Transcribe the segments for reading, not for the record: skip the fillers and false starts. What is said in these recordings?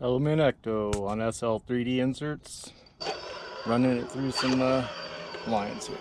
Element Ecto on SL3D inserts, running it through some lines here.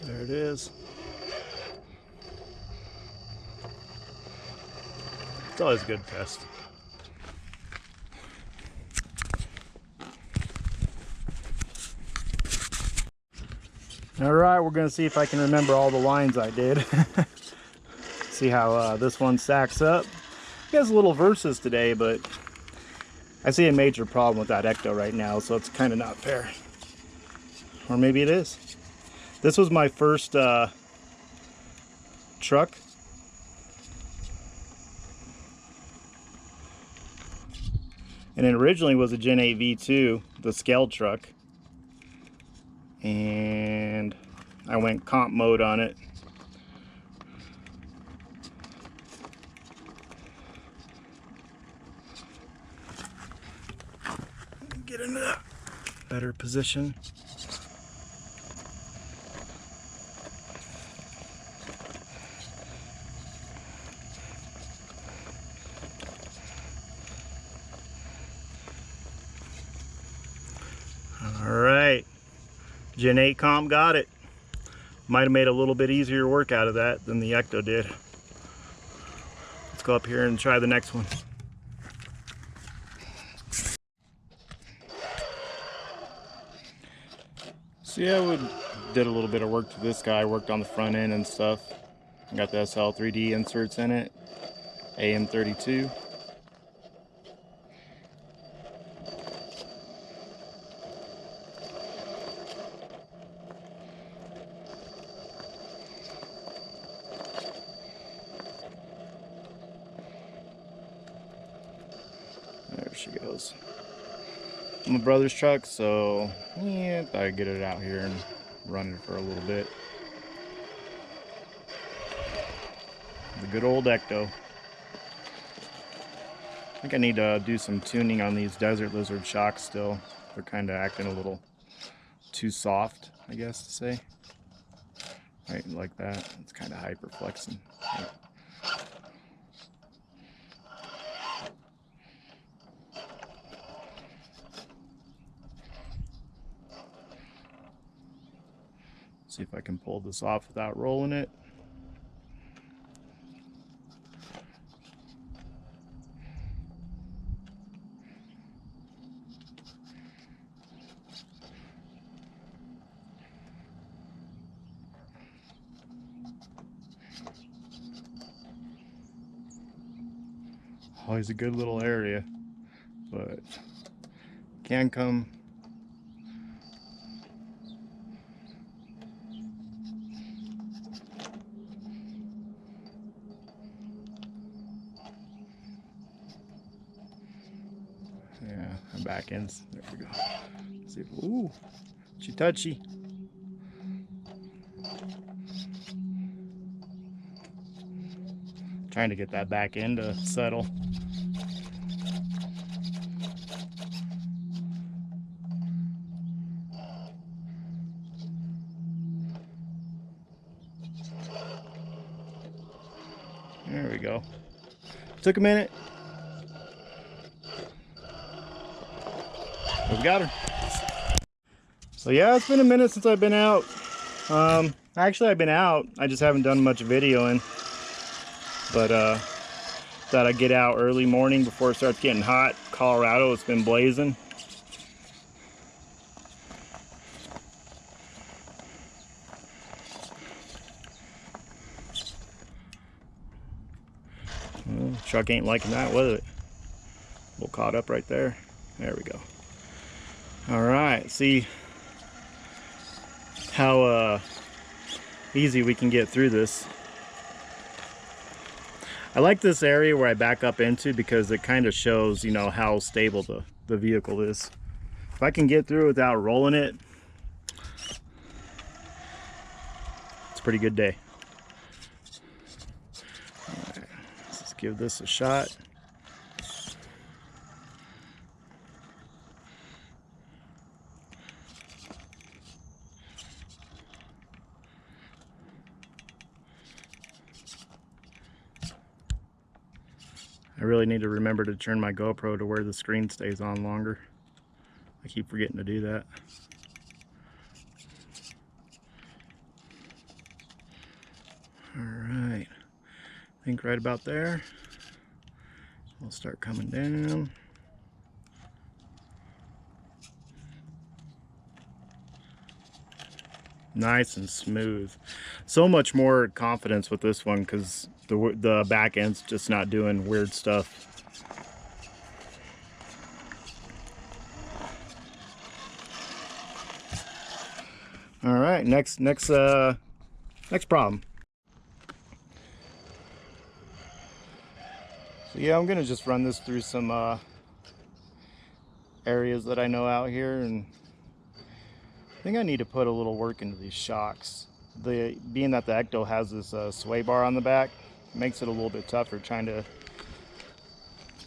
There it is. It's always a good test. Alright, we're going to see if I can remember all the lines I did. See how this one stacks up. He has little verses today, but I see a major problem with that Ecto right now, so it's kind of not fair. Or maybe it is. This was my first truck. And it originally was a Gen8 V2, the scale truck. And I went comp mode on it. Get into that better position. Alright, Gen8 comp got it. Might have made a little bit easier work out of that than the Ecto did. Let's go up here and try the next one. So yeah, we did a little bit of work to this guy, worked on the front end and stuff. Got the SL3D inserts in it, AM32. There she goes. My brother's truck, so yeah, thought I'd get it out here and run it for a little bit. The good old Ecto. I think I need to do some tuning on these Desert Lizard shocks still. They're kind of acting a little too soft, I guess to say. Right, like that. It's kind of hyper flexing. Right. See if I can pull this off without rolling it. Always a good little area, but can come. Yeah, I'm back in. There we go. See if, ooh, she touchy. Trying to get that back end to settle. There we go. Took a minute. We got her. So yeah, it's been a minute since I've been out. Actually, I've been out. I just haven't done much videoing. But thought I'd get out early morning before it starts getting hot. Colorado, it's been blazing. Well, truck ain't liking that, was it? A little caught up right there. There we go. All right, see how easy we can get through this. I like this area where I back up into because it kind of shows, you know, how stable the vehicle is. If I can get through without rolling it, it's a pretty good day. All right, let's give this a shot. I really need to remember to turn my GoPro to where the screen stays on longer. I keep forgetting to do that. All right, I think right about there. We'll start coming down. Nice and smooth. So much more confidence with this one because the back end's just not doing weird stuff. All right, next problem. So yeah, I'm gonna just run this through some areas that I know out here, and I think I need to put a little work into these shocks. Being that the Ecto has this sway bar on the back, makes it a little bit tougher trying to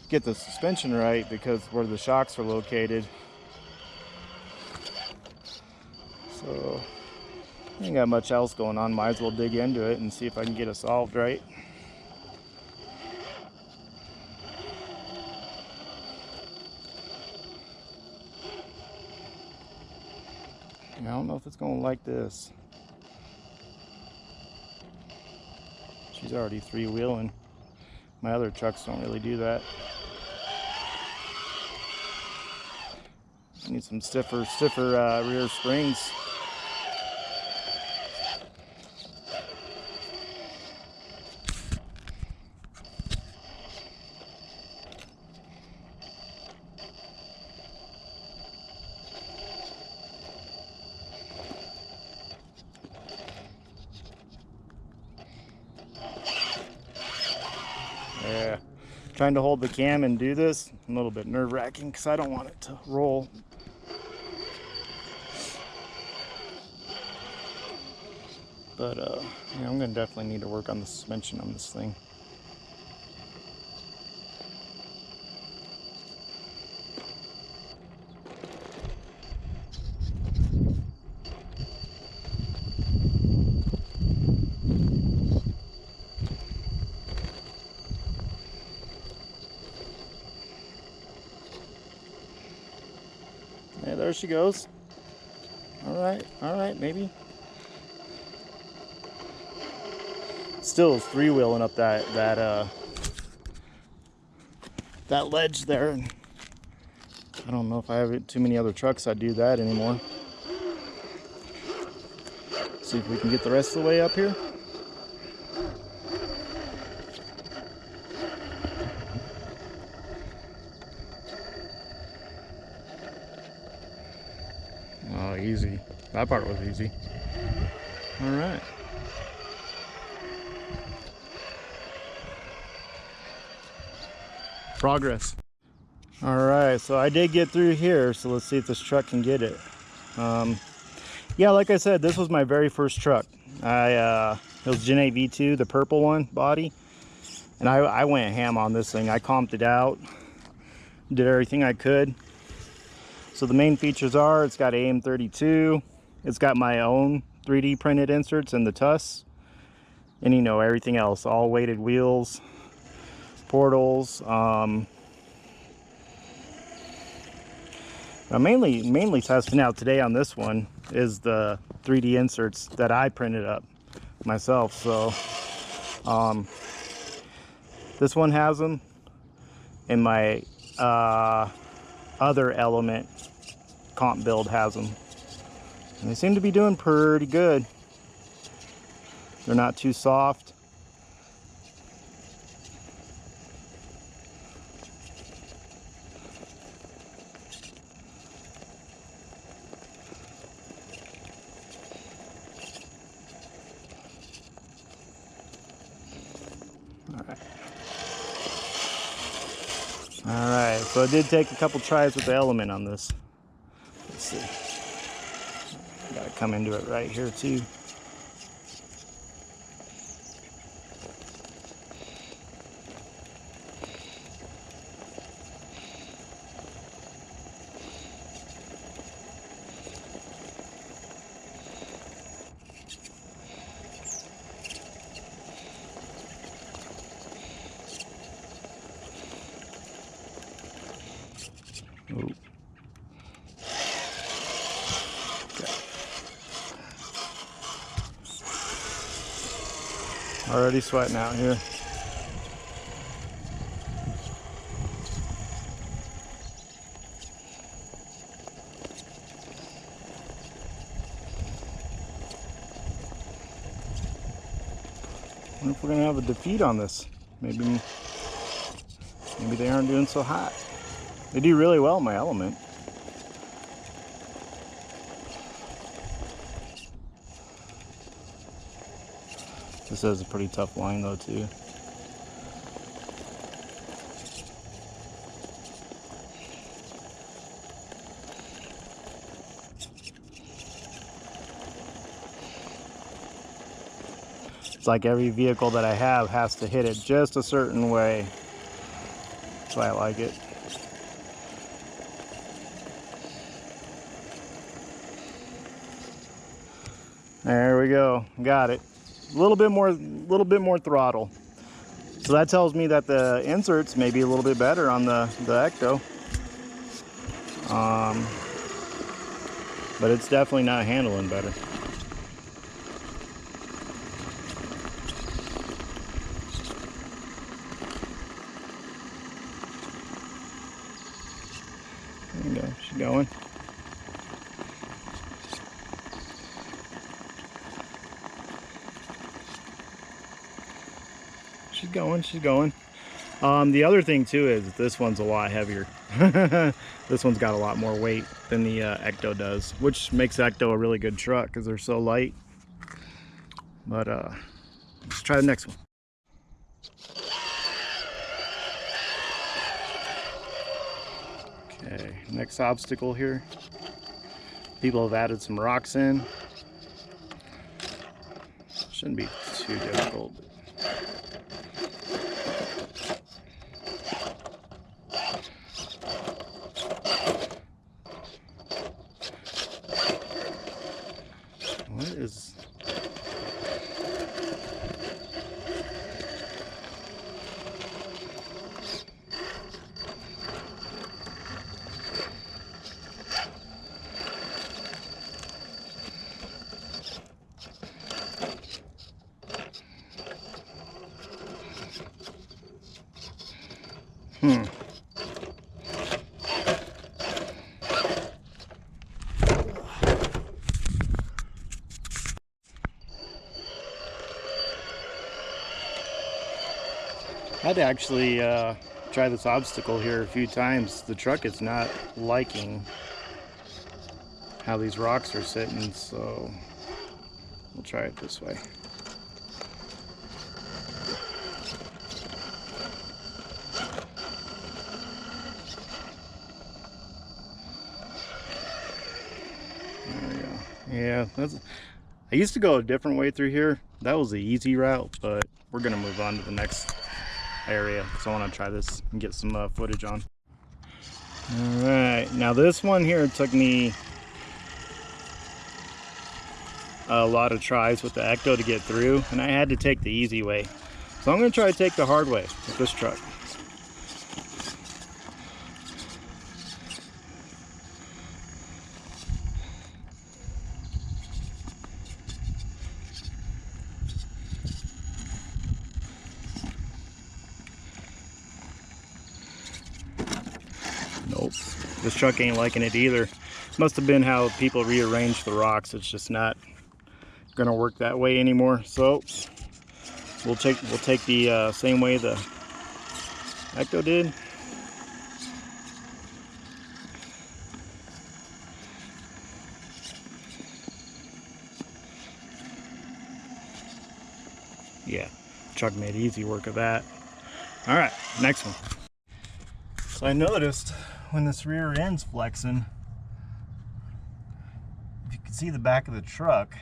get the suspension right because where the shocks are located. So I ain't got much else going on. Might as well dig into it and see if I can get it solved right. I don't know if it's going to like this. She's already three-wheeling. My other trucks don't really do that. I need some stiffer rear springs. Yeah, trying to hold the cam and do this, a little bit nerve-wracking because I don't want it to roll. But yeah, I'm gonna definitely need to work on the suspension on this thing. Yeah, there she goes. All right, maybe. Still three-wheeling up that ledge there. I don't know if I have too many other trucks that do that anymore. See if we can get the rest of the way up here. Oh, easy. That part was easy. All right. Progress. All right, so I did get through here, so let's see if this truck can get it. Yeah, like I said, this was my very first truck. It was Gen8 V2, the purple one body, and I went ham on this thing. I comped it out, did everything I could. So the main features are, it's got AM32, it's got my own 3D printed inserts in the TUS. and you know, everything else, all weighted wheels, portals. I'm mainly testing out today on this one is the 3D inserts that I printed up myself. So this one has them, and my other Element comp build has them, and they seem to be doing pretty good. They're not too soft. All right, so I did take a couple tries with the Element on this. Let's see. Gotta come into it right here too. Ooh. Okay. Already sweating out here. I wonder if we're gonna have a defeat on this. Maybe they aren't doing so hot. They do really well in my Element. This is a pretty tough line though too. It's like every vehicle that I have has to hit it just a certain way. That's why I like it. There we go. Got it. A little bit more throttle. So that tells me that the inserts may be a little bit better on the Ecto. But it's definitely not handling better. There you go. She's going. She's going. The other thing too is this one's a lot heavier. This one's got a lot more weight than the Ecto does, which makes Ecto a really good truck because they're so light. But let's try the next one. Okay, next obstacle here. People have added some rocks in. Shouldn't be too difficult. What is... I had to actually try this obstacle here a few times. The truck is not liking how these rocks are sitting, so we'll try it this way. There we go. Yeah, I used to go a different way through here. That was the easy route, but we're gonna move on to the next area because I want to try this and get some footage on. All right, now this one here took me a lot of tries with the Ecto to get through, and I had to take the easy way. So I'm going to try to take the hard way with this truck. Nope, this truck ain't liking it either. Must have been how people rearranged the rocks. It's just not gonna work that way anymore. So we'll take the same way the Ecto did. Yeah, truck made easy work of that. All right, next one. So I noticed when this rear end's flexing, if you can see the back of the truck,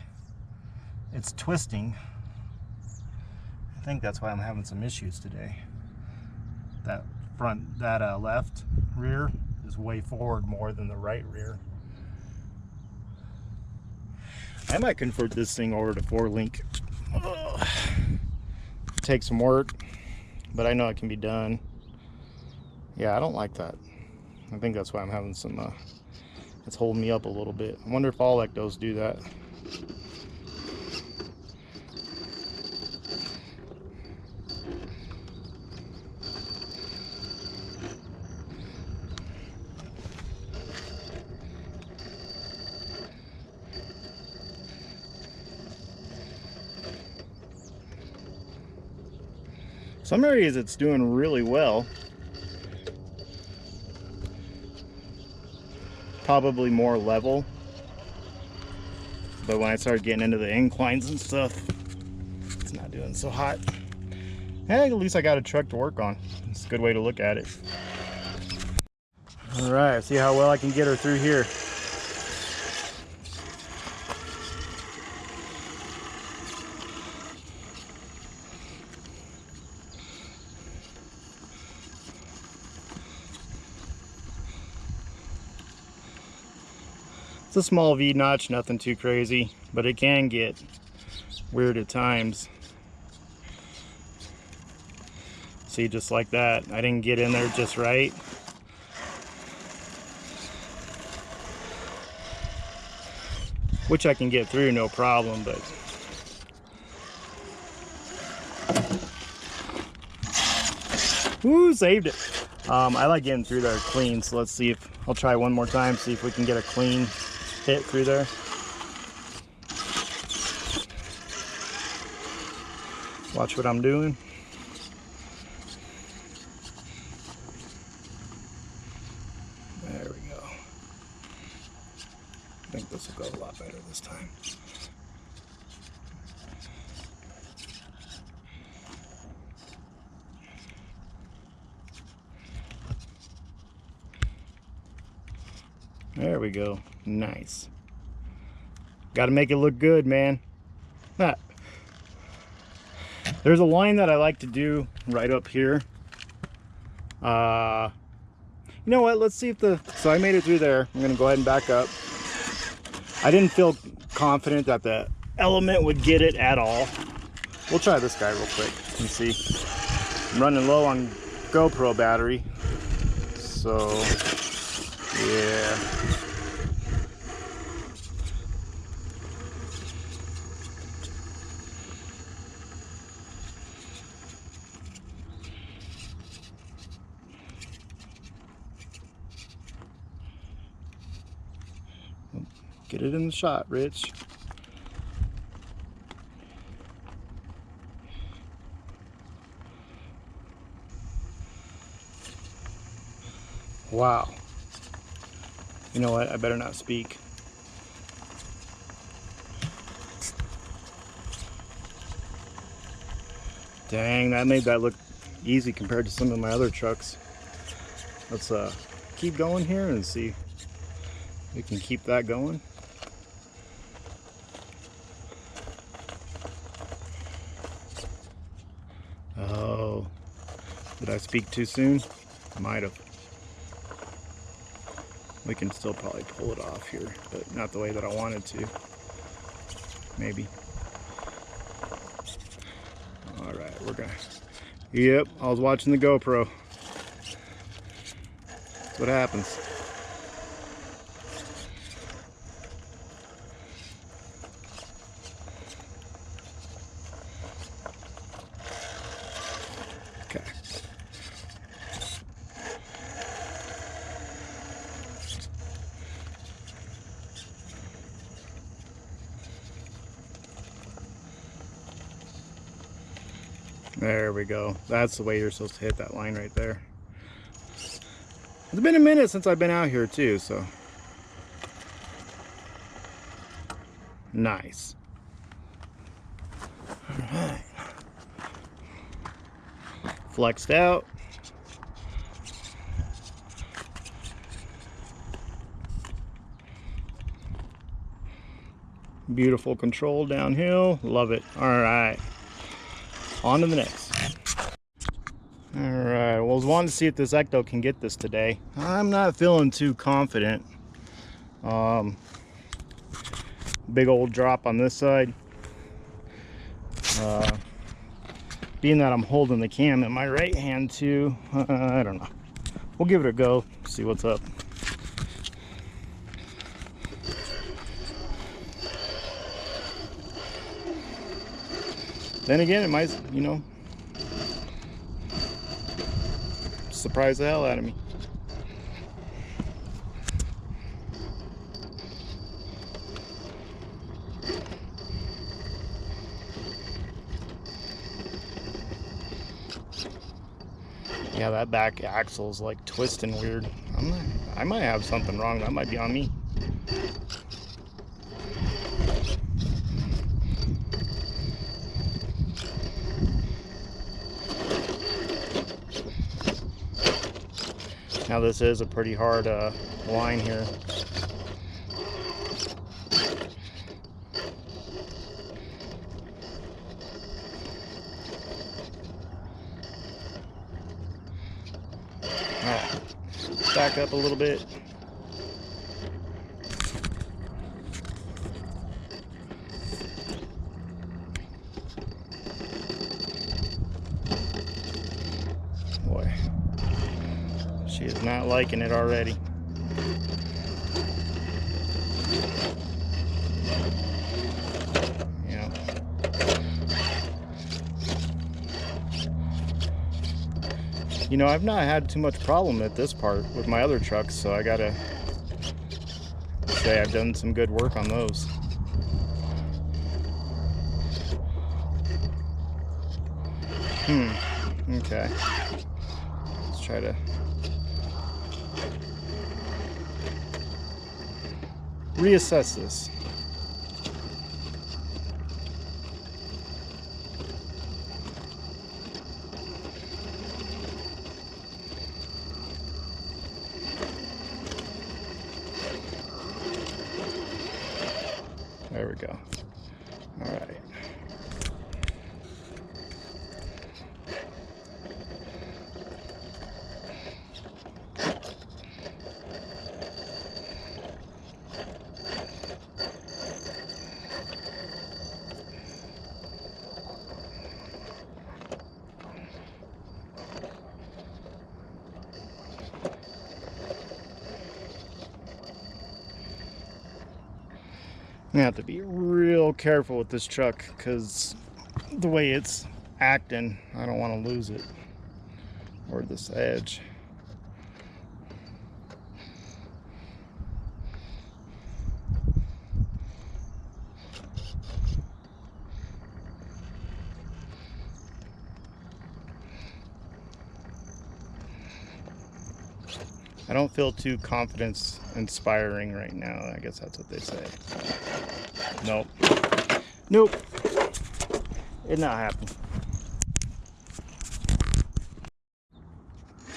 it's twisting. I think that's why I'm having some issues today. That left rear is way forward more than the right rear. I might convert this thing over to 4-link. Take some work, but I know it can be done. Yeah, I don't like that. I think that's why I'm having some, it's holding me up a little bit. I wonder if all Ectos do that. Some areas it's doing really well. Probably more level, but when I start getting into the inclines and stuff, it's not doing so hot. Hey, at least I got a truck to work on. It's a good way to look at it. All right, see how well I can get her through here. It's a small V notch, nothing too crazy, but it can get weird at times. See, just like that, I didn't get in there just right. Which I can get through, no problem, but woo, saved it. I like getting through there clean, so let's see if I'll try one more time, see if we can get a clean hit through there. Watch what I'm doing. There we go. I think this will go a lot better this time. There we go. Nice. Got to make it look good, man. Ah. There's a line that I like to do right up here. You know what? Let's see if so I made it through there. I'm going to go ahead and back up. I didn't feel confident that the element would get it at all. We'll try this guy real quick and see. I'm running low on GoPro battery. So, yeah. Get it in the shot, Rich. Wow. You know what? I better not speak. Dang, that made that look easy compared to some of my other trucks. Let's keep going here and see if we can keep that going. Oh, did I speak too soon? I might have. We can still probably pull it off here, but not the way that I wanted to. maybe. All right, we're gonna. Yep, I was watching the GoPro. That's what happens. Okay. There we go. That's the way you're supposed to hit that line right there. It's been a minute since I've been out here too, so. Nice. All right. Flexed out. Beautiful control downhill. Love it. All right. On to the next. All right. Well, I was wanting to see if this Ecto can get this today. I'm not feeling too confident. Big old drop on this side. Being that I'm holding the cam in my right hand too, I don't know. We'll give it a go, see what's up. Then again, it might, you know, surprise the hell out of me. Yeah, that back axle is like twisting weird. I might have something wrong. That might be on me. Now this is a pretty hard line here. Alright, back up a little bit. Boy, she is not liking it already. Yeah. You know, I've not had too much problem at this part with my other trucks, so I gotta say I've done some good work on those. Okay. Let's try to reassess this. There we go. All right. I have to be real careful with this truck because the way it's acting, I don't want to lose it or this edge. I don't feel too confidence inspiring right now. I guess that's what they say. Nope. Nope. It not happening.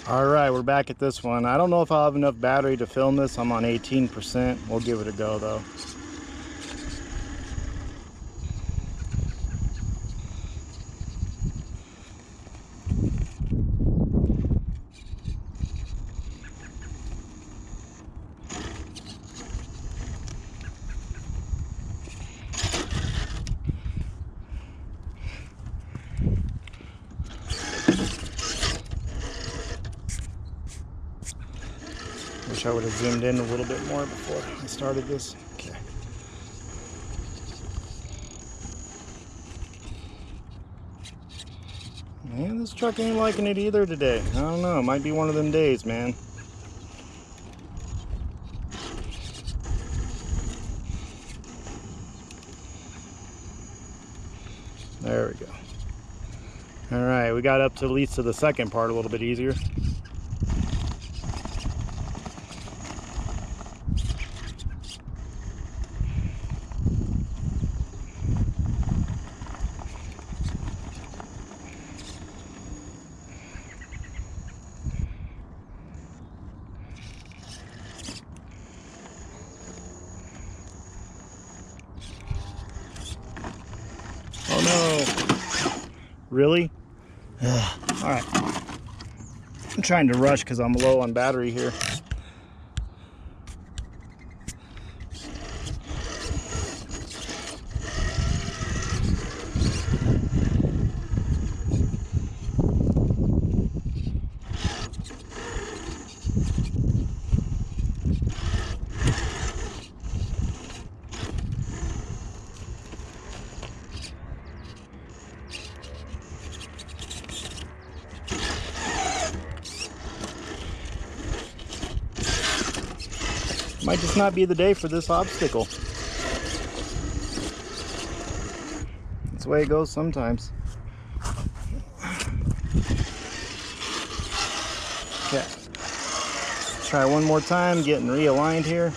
All right, we're back at this one. I don't know if I'll have enough battery to film this. I'm on 18%. We'll give it a go though. Wish I would have zoomed in a little bit more before I started this. Okay. Man, this truck ain't liking it either today. I don't know. It might be one of them days, man. There we go. All right, we got up to at least to the second part a little bit easier. Oh no. Really? Ugh. All right. I'm trying to rush because I'm low on battery here. Might just not be the day for this obstacle. That's the way it goes sometimes. Okay. Try one more time, getting realigned here.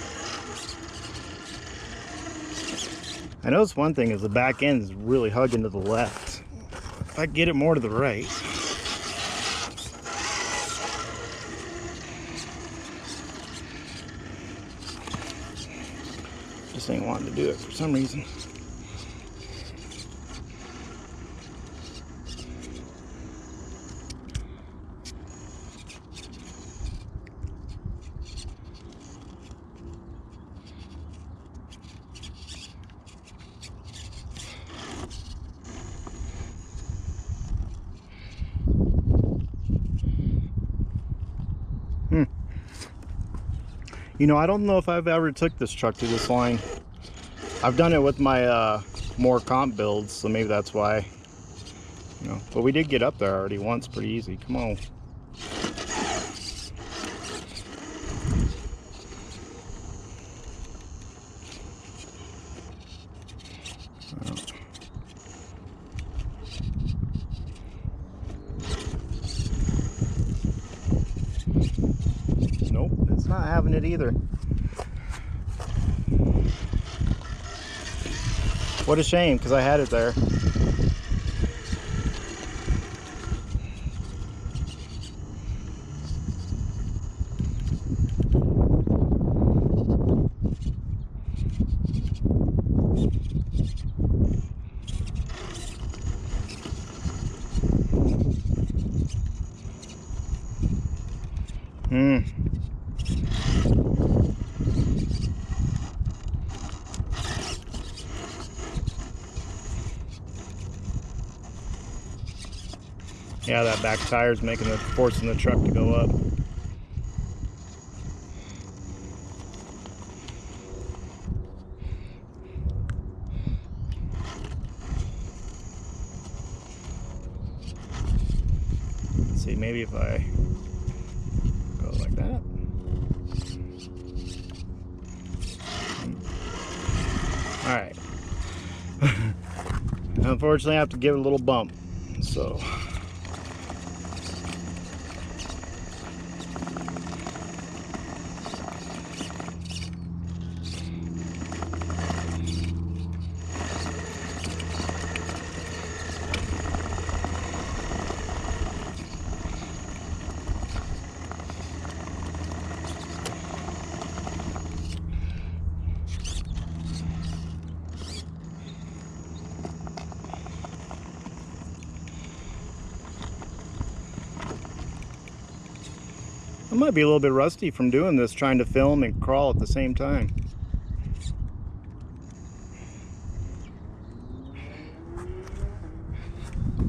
I noticed one thing is the back end is really hugging to the left. If I get it more to the right. Just ain't wanting to do it for some reason. You know, I don't know if I've ever took this truck to this line. I've done it with my more comp builds, so maybe that's why. You know, but we did get up there already once pretty easy. Come on. Nope, it's not having it either. What a shame, because I had it there. Yeah, that back tire's forcing the truck to go up. Let's see, maybe if I go like that. All right. Unfortunately, I have to give it a little bump. So. I might be a little bit rusty from doing this, trying to film and crawl at the same time.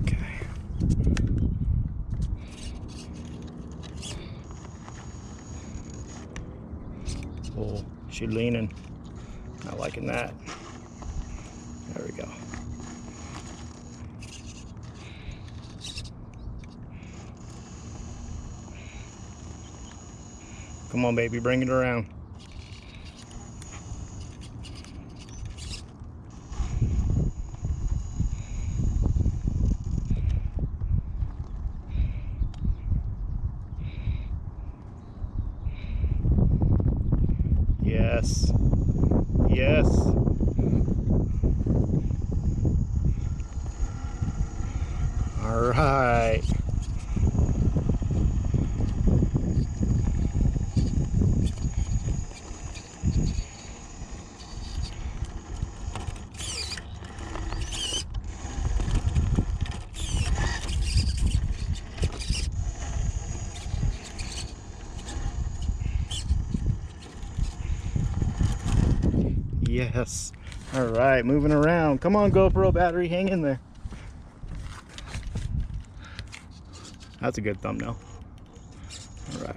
Okay. you leaning. Not liking that. There we go. Come on, baby, bring it around. Yes. Yes. All right. Yes. All right, moving around. Come on, GoPro battery, hang in there. That's a good thumbnail. All right.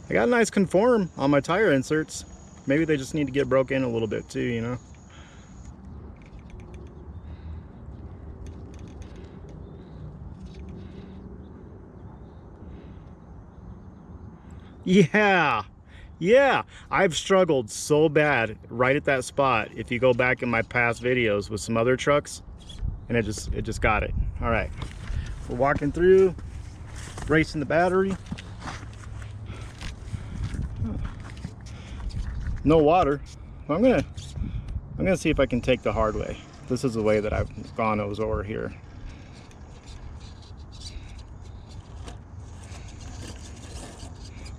I got a nice conform on my tire inserts. Maybe they just need to get broke in a little bit too, you know? Yeah, I've struggled so bad right at that spot. If you go back in my past videos with some other trucks, and it just got it. All right, we're walking through, racing the battery. No water. I'm gonna see if I can take the hard way. This is the way that I've gone over here.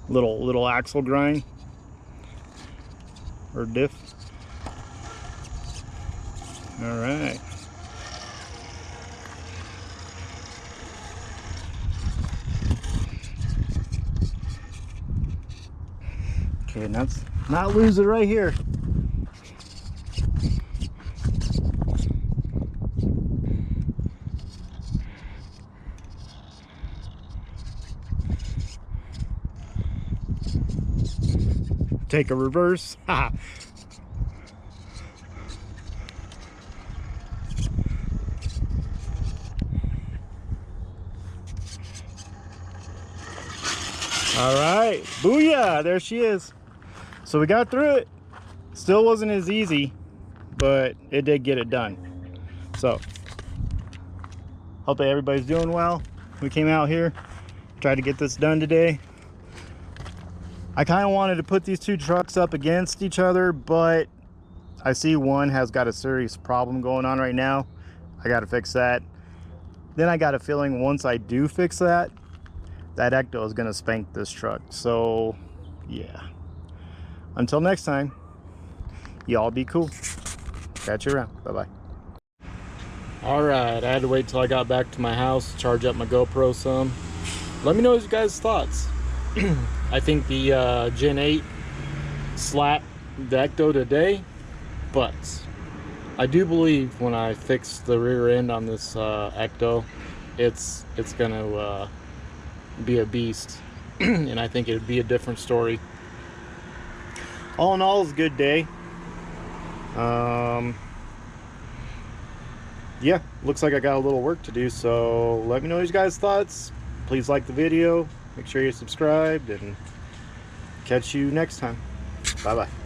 Little axle grind or diff. All right. Okay, let's not lose it right here. Take a reverse. All right, booyah, there she is. So we got through it. Still wasn't as easy, but it did get it done. So hope that everybody's doing well. We came out here, tried to get this done today. I kind of wanted to put these two trucks up against each other, but I see one has got a serious problem going on right now. I got to fix that. Then I got a feeling once I do fix that, that Ecto is going to spank this truck. So yeah, until next time, y'all be cool. Catch you around. Bye-bye. All right, I had to wait till I got back to my house to charge up my GoPro some. Let me know your guys' thoughts. I think the Gen8 slapped the Ecto today, but I do believe when I fix the rear end on this Ecto, it's gonna be a beast, and I think it'd be a different story. All in all, it's a good day. Yeah, looks like I got a little work to do, so let me know your guys' thoughts. Please like the video, make sure you're subscribed, and catch you next time. Bye-bye.